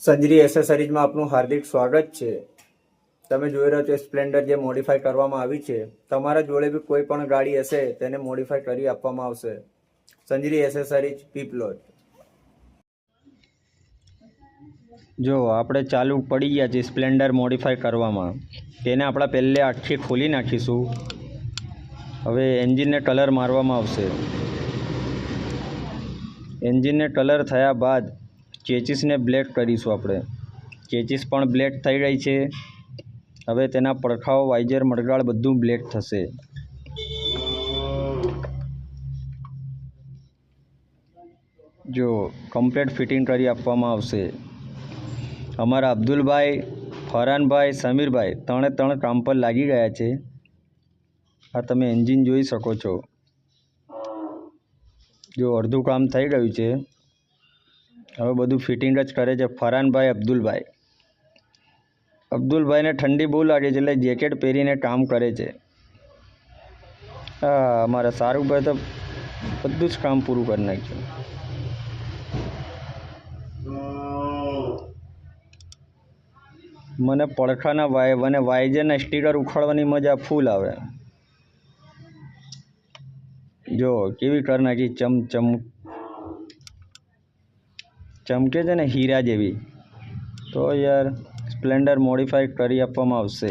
સંજરી એસેસરીઝમાં આપનું હાર્દિક સ્વાગત છે। તમે જોઈ રહ્યા છો સ્પ્લેન્ડર જે મોડિફાઈ કરવામાં આવી છે। તમારા જોડે બી કોઈ પણ ગાડી હશે તેને મોડિફાઈ કરી આપવામાં આવશે। સંજરી એસેસરીઝ પીપલોદ। જો આપણે ચાલુ પડી ગયા છે સ્પ્લેન્ડર મોડિફાઈ કરવામાં। તેને આપણે પહેલે આખી ખોલી નાખીશું। હવે એન્જિનને કલર મારવામાં આવશે। એન્જિનને કલર થયા બાદ ચેચિસને બ્લેક કરીશું આપણે। ચેચિસ પણ બ્લેક થઈ ગઈ છે। હવે તેના પડખાઓ વાઇઝર મડગાળ બધું બ્લેક થશે। જો કમ્પ્લીટ ફિટિંગ કરી આપવામાં આવશે। અમારા અબ્દુલભાઈ, ફરહાનભાઈ, સમીરભાઈ ત્રણે કામ પર લાગી ગયા છે। આ તમે એન્જિન જોઈ શકો છો। જો અડધું કામ થઈ ગયું છે। હવે બધું ફિટિંગ જ કરે છે ફરહાનભાઈ, અબ્દુલભાઈ। અબ્દુલભાઈને ઠંડી બહુ લાગે છે એટલે જેકેટ પહેરીને કામ કરે છે। હા, અમારા શાહરુખભાઈ તો બધું જ કામ પૂરું કરી નાખ્યું। મને પડખાના વાઇઝરના સ્ટીકર ઉખાડવાની મજા ફૂલ આવે। જો કેવી કરી નાખી ચમકે છે ને હીરા જેવી। તો યાર સ્પ્લેન્ડર મોડિફાઈ કરી આપવામાં આવશે।